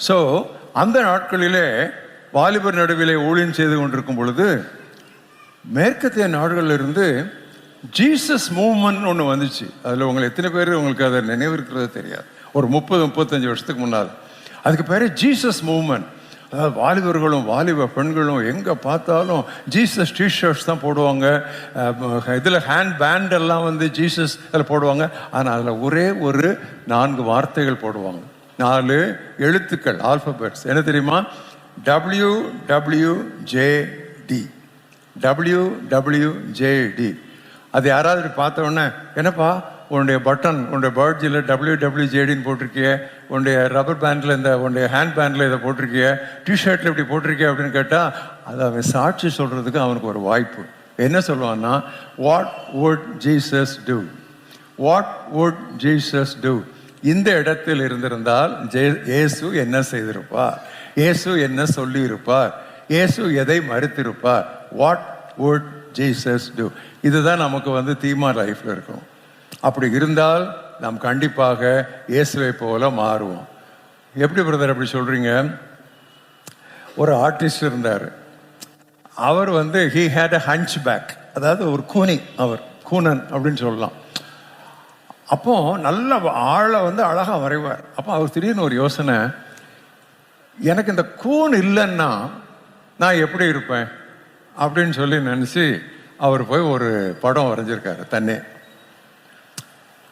So அந்த நாட்களிலே வாலிபர் நடுவிலே ஊழியம் செய்து கொண்டிருக்கும் பொழுது மேற்கத்திய நாடுகளிலிருந்து ஜீசஸ் மூவ்மெண்ட் ஒன்று வந்துச்சு. அதில் உங்களை எத்தனை பேர் உங்களுக்கு அதை நினைவு இருக்கிறது தெரியாது. ஒரு 30-35 வருஷத்துக்கு முன்னால் அதுக்கு பேர் ஜீசஸ் மூவ்மெண்ட். அதாவது வாலிபர்களும் வாலிப பெண்களும் எங்கே பார்த்தாலும் ஜீசஸ் டிஷர்ட்ஸ் தான் போடுவாங்க. இதில் ஹேண்ட் பேண்ட் எல்லாம் வந்து ஜீசஸ் அதில் போடுவாங்க. ஆனால் அதில் ஒரே ஒரு 4 வார்த்தைகள் போடுவாங்க, 4 எழுத்துக்கள், ஆல்பபெட்ஸ். என்ன தெரியுமா? WWJD. WWJD. அது யாராவது பார்த்த உடனே, என்னப்பா உன்னுடைய பட்டன், உன்னுடைய பர்ட்ஜில் WWJDன்னு போட்டிருக்கிய, உன்னுடைய ரப்பர் பேண்டில் இந்த உன்னுடைய ஹேண்ட் பேண்டில் இதை போட்டிருக்கிய, டிஷர்ட்டில் இப்படி போட்டிருக்கிய அப்படின்னு கேட்டால் அதை அவன் சாட்சி சொல்கிறதுக்கு அவனுக்கு ஒரு வாய்ப்பு. என்ன சொல்லுவான்னா, what would Jesus do, what would Jesus do. இந்த இடத்தில் இருந்திருந்தால் இயேசு என்ன செய்திருப்பார், இயேசு என்ன சொல்லியிருப்பார், இயேசு எதை மறுத்திருப்பார். What would Jesus do. இதுதான் நமக்கு வந்து தீமா லைஃப்ல இருக்கும். அப்படி இருந்தால் நாம் கண்டிப்பாக இயேசுவை போல மாறுவோம். எப்படி பிரதர் அப்படி சொல்றீங்க? ஒரு ஆர்டிஸ்ட் இருந்தார். அவர் வந்து he had a hunchback, அதாவது ஒரு கூனி, அவர் கூனன் அப்படின்னு சொல்லலாம். அப்போ நல்ல ஆளை வந்து அழகாக வரைவார். அப்போ அவர் திடீர்னு ஒரு யோசனை, எனக்கு இந்த கூன் இல்லைன்னா நான் எப்படி இருப்பேன் அப்படின்னு சொல்லி நினச்சி அவர் போய் ஒரு படம் வரைஞ்சிருக்காரு தன்னே.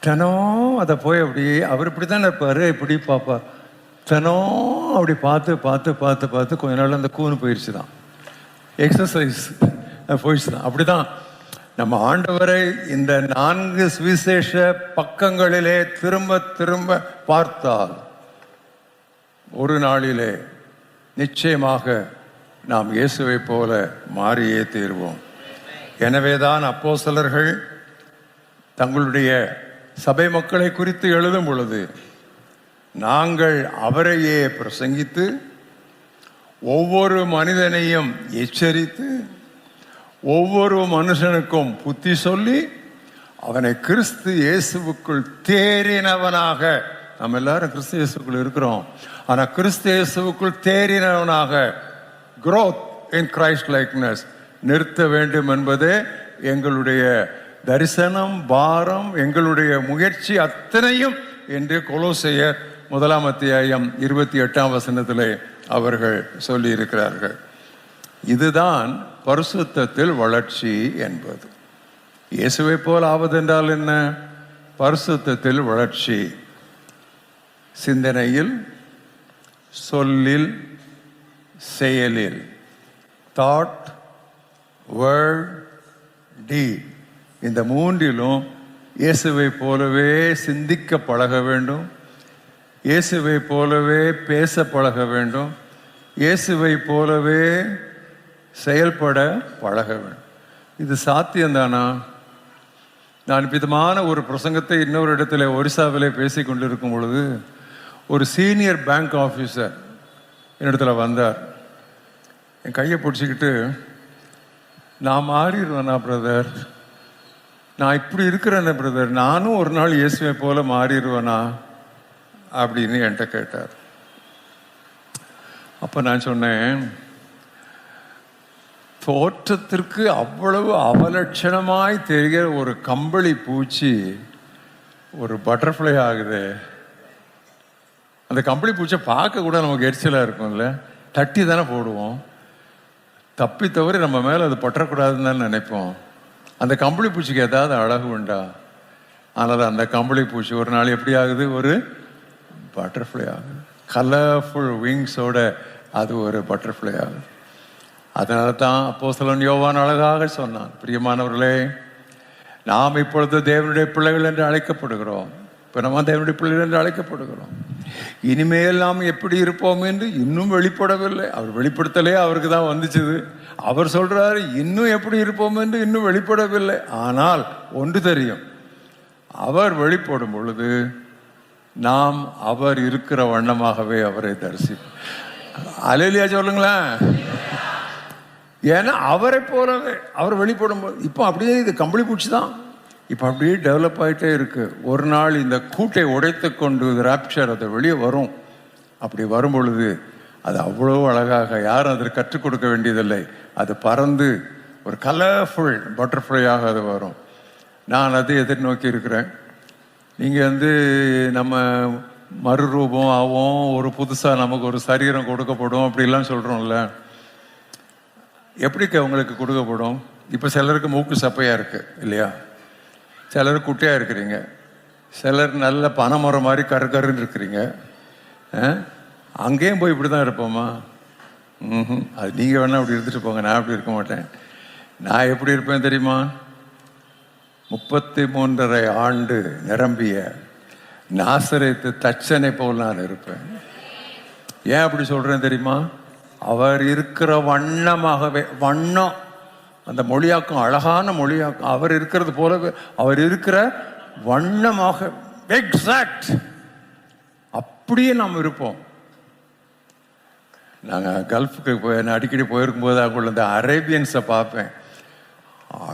தினம் அதை போய் அப்படி அவர் இப்படி தானே இருப்பார், இப்படி பார்ப்பார். தினம் அப்படி பார்த்து பார்த்து பார்த்து பார்த்து கொஞ்ச நாள் அந்த கூனு போயிடுச்சு தான், எக்ஸசைஸ் போயிடுச்சு தான். அப்படி தான் நம்ம ஆண்டவரை இந்த 4 சுவிசேஷ பக்கங்களிலே திரும்ப திரும்ப பார்த்தால் ஒரு நாளிலே நிச்சயமாக நாம் இயேசுவை போல மாறியே தீர்வோம். எனவேதான் அப்போஸ்தலர்கள் தங்களுடைய சபை மக்களை குறித்து எழுதும் பொழுது, நாங்கள் அவரையே பிரசங்கித்து ஒவ்வொரு மனிதனையும் எச்சரித்து ஒவ்வொரு மனுஷனுக்கும் புத்தி சொல்லி அவனை கிறிஸ்து இயேசுவுக்குள் தேறினவனாக, நம்ம எல்லாரும் கிறிஸ்து இயேசுக்குள் இருக்கிறோம், ஆனால் கிறிஸ்து இயேசுவுக்குள் தேறினவனாக growth in Christ likeness நிறுத்த வேண்டும் என்பதே எங்களுடைய தரிசனம், பாரம், எங்களுடைய முயற்சி அத்தனையும் என்று கொலோசையர் 1:28 அவர்கள் சொல்லி இருக்கிறார்கள். இதுதான் பரிசுத்தத்தில் வளர்ச்சி என்பது. இயேசுவை போல் ஆவதென்றால் என்ன? பரிசுத்தத்தில் வளர்ச்சி. சிந்தனையில், சொல்லில், செயலில், தாட், வேர்ட், டீட், இந்த 3லும் இயேசுவை போலவே சிந்திக்க பழக வேண்டும், இயேசுவை போலவே பேச பழக வேண்டும், இயேசுவை போலவே செயல்பட பழக வேண்டும். இது சாத்தியம்தானா? நான் விதமான ஒரு பிரசங்கத்தை இன்னொரு இடத்துல ஒரிசாவிலே பேசி கொண்டிருக்கும் பொழுது ஒரு சீனியர் பேங்க் ஆஃபீஸர் என்னிடத்துல வந்தார். என் கையை பிடிச்சிக்கிட்டு, நான் மாறிடுவேனா பிரதர், நான் இப்படி இருக்கிறேன்னு பிரதர், நானும் ஒரு நாள் இயேசுவை போல மாறிடுவேனா அப்படின்னு என்கிட்ட கேட்டார். அப்போ நான் சொன்னேன், தோற்றத்திற்கு அவ்வளவு அவலட்சணமாய் தெரிகிற ஒரு கம்பளி பூச்சி ஒரு பட்டர்ஃப்ளை ஆகுது. அந்த கம்பளி பூச்சை பார்க்க கூட நமக்கு எரிச்சலாக இருக்கும்ல, தட்டி தானே போடுவோம். தப்பி தவறி நம்ம மேலே அது பற்றக்கூடாதுன்னு தான் நினைப்போம். அந்த கம்பளி பூச்சிக்கு ஏதாவது அழகு உண்டா? ஆனால் அந்த கம்பளி பூச்சி ஒரு நாள் எப்படி ஆகுது? ஒரு பட்டர்ஃப்ளை ஆகுது. கலர்ஃபுல் விங்ஸோட அது ஒரு பட்டர்ஃப்ளை ஆகுது. அதனால தான் அப்போஸ்தலன் யோவான் அழகாக சொன்னான், பிரியமானவர்களே, நாம் இப்பொழுது தேவனுடைய பிள்ளைகள் என்று அழைக்கப்படுகிறோம். இப்போ நம்ம தேவனுடைய பிள்ளைகள் என்று அழைக்கப்படுகிறோம். இனிமேல் நாம் எப்படி இருப்போம் என்று இன்னும் வெளிப்படவில்லை. அவர் வெளிப்படுத்தலே, அவருக்கு தான் வந்துச்சுது. அவர் சொல்றாரு, இன்னும் எப்படி இருப்போம் என்று இன்னும் வெளிப்படவில்லை. ஆனால் ஒன்று தெரியும், அவர் வெளிப்படும் பொழுது நாம் அவர் இருக்கிற வண்ணமாகவே அவரை தரிசிப்போம். அல்லேலூயா சொல்லுங்களேன். ஏன்னா அவரை போலவே அவர் வெளிப்படும் போது, இப்போ அப்படியே இது கம்பளி பூச்சி தான், இப்போ அப்படியே டெவலப் ஆகிட்டே இருக்கு. ஒரு நாள் இந்த கூட்டை உடைத்து கொண்டு ராப்சர் அதை வெளியே வரும். அப்படி வரும் பொழுது அது அவ்வளோ அழகாக, யாரும் அதற்கு கற்றுக் கொடுக்க வேண்டியதில்லை. அது பறந்து ஒரு கலர்ஃபுல் பட்டர்ஃப்ளையாக அது வரும். நான் அதை எதிர்நோக்கி இருக்கிறேன். நீங்கள் நம்ம மறுரூபம் ஆகும், ஒரு புதுசாக நமக்கு ஒரு சரீரம் கொடுக்கப்படும் அப்படிலாம் சொல்கிறோம்ல. எப்படி உங்களுக்கு கொடுக்கப்படும்? இப்போ சிலருக்கு மூக்கு சப்பையாக இருக்குது இல்லையா, சிலர் குட்டையாக இருக்கிறீங்க, சிலர் நல்ல பனைமரம் மாதிரி கருன்னு இருக்கிறீங்க. அங்கேயும் போய் இப்படி தான் இருப்போமா? அது நீங்கள் வேணால் அப்படி இருந்துட்டு போங்க, நான் அப்படி இருக்க மாட்டேன். நான் எப்படி இருப்பேன் தெரியுமா? 33.5 ஆண்டு நிரம்பிய நாசரேத்து தச்சனை போல் நான் இருப்பேன். ஏன் அப்படி சொல்றேன் தெரியுமா? அவர் இருக்கிற வண்ணமாகவே, வண்ணம் அந்த மொழியாக்கம், அழகான மொழியாக்கம், அவர் இருக்கிறது போலவே அவர் இருக்கிற வண்ணமாக, எக்ஸாக்ட் அப்படியே நாம் இருப்போம். நாங்கள் கல்ஃபுக்கு அடிக்கடி போயிருக்கும் போது அங்குள்ள இந்த அரேபியன்ஸை பார்ப்பேன்.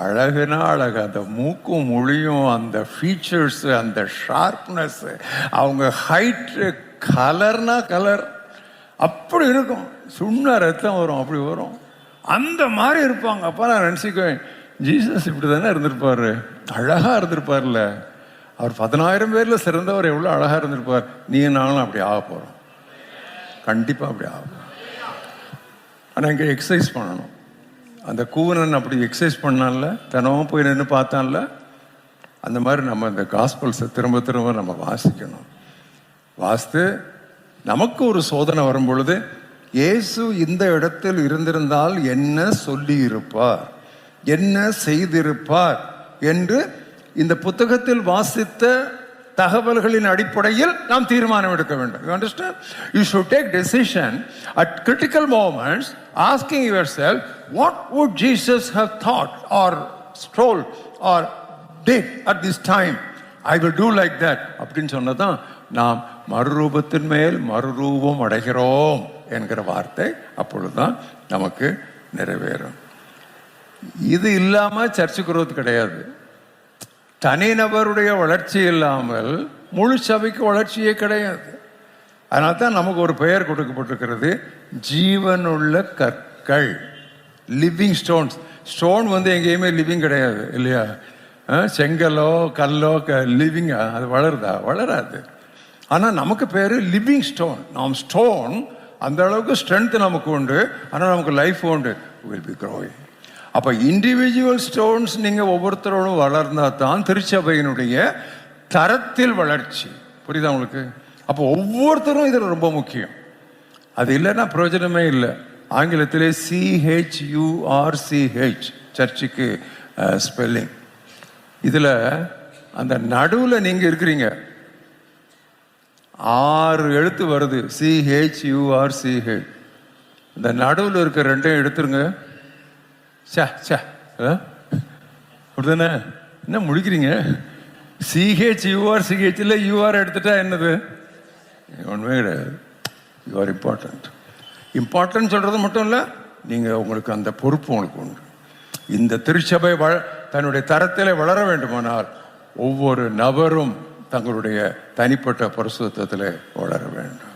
அழகுனா அழகு, அந்த மூக்கும் மொழியும், அந்த ஃபீச்சர்ஸு, அந்த ஷார்ப்னஸ்ஸு, அவங்க ஹைட்டு, கலர்னா கலர் அப்படி இருக்கும். சுண்ண ரத்தம் வரும், அப்படி வரும், அந்த மாதிரி இருப்பாங்க. அப்போ நான் நினச்சிக்குவேன், ஜீசஸ் இப்படி தானே இருந்திருப்பார், அழகாக இருந்திருப்பார்ல. அவர் 10,000 பேரில் சிறந்தவர், எவ்வளோ அழகாக இருந்திருப்பார். நீ நானும் அப்படி ஆக போகிறோம், கண்டிப்பாக அப்படி ஆகும். ஆனால் இங்கே எக்ஸசைஸ் பண்ணணும். அந்த கூவனன் அப்படி எக்ஸசைஸ் பண்ணான்ல, தினமும் போய் நின்று பார்த்தான்ல, அந்த மாதிரி நம்ம இந்த காஸ்பல்ஸை திரும்ப திரும்ப நம்ம வாசிக்கணும். வாசித்து நமக்கு ஒரு சோதனை வரும் பொழுது, இயேசு இந்த இடத்தில் இருந்திருந்தால் என்ன சொல்லி இருப்பார், என்ன செய்திருப்பார் என்று இந்த புத்தகத்தில் வாசித்த தகவல்களின் அடிப்படையில் நாம் தீர்மானம் எடுக்க வேண்டும். You understand? You should take decision at critical moments, asking yourself, what would Jesus have thought or told or did at this time? I will do like that. அப்படின்னு சொன்னதான் நாம் மறுரூபத்தின் மேல் மறுரூபம் அடைகிறோம் என்கிற வார்த்தை அப்பொழுதுதான் நமக்கு நிறைவேறும். இது இல்லாம சர்ச்சுக்கு growth கிடையாது. தனிநபருடைய வளர்ச்சி இல்லாமல் முழு சபைக்கு வளர்ச்சியே கிடையாது. அதனால தான் நமக்கு ஒரு பெயர் கொடுக்கப்பட்டிருக்கிறது, ஜீவனுள்ள கற்கள், லிவிங் ஸ்டோன்ஸ். ஸ்டோன் எங்கேயுமே லிவிங் கிடையாது இல்லையா? செங்கலோ கல்லோ லிவிங் அது வளருதா? வளராது. ஆனால் நமக்கு பேர் லிவிங் ஸ்டோன். நாம் ஸ்டோன், அந்த அளவுக்கு ஸ்ட்ரென்த் நமக்கு உண்டு, ஆனால் நமக்கு லைஃப் உண்டு. Will be growing. அப்போ இண்டிவிஜுவல் ஸ்டோன்ஸ் நீங்கள் ஒவ்வொருத்தரோடும் வளர்ந்தால் தான் திருச்சபையினுடைய தரத்தில் வளர்ச்சி. புரியுதா உங்களுக்கு? அப்போ ஒவ்வொருத்தரும் இதில் ரொம்ப முக்கியம். அது இல்லைன்னா பிரயோஜனமே இல்லை. ஆங்கிலத்திலே CHURCH சர்ச்சுக்கு ஸ்பெல்லிங். இதில் அந்த நடுவில் நீங்கள் இருக்கிறீங்க, 6 எழுத்து வருது, CHURCH. இந்த நடுவில் இருக்க 2 எடுத்துருங்க. அப்படிதானே? என்ன முடிக்கிறீங்க? CHURCHல UR எடுத்துட்டா என்னது? ஒன்றுமே கிடையாது. You are important. இம்பார்ட்டன்ட் சொல்றது மட்டும் இல்லை, நீங்கள் உங்களுக்கு அந்த பொறுப்பு உங்களுக்கு உண்டு. இந்த திருச்சபை தன்னுடைய தரத்திலே வளர வேண்டுமானால் ஒவ்வொரு நபரும் தங்களுடைய தனிப்பட்ட பரிசுத்தத்திலே வளர வேண்டும்.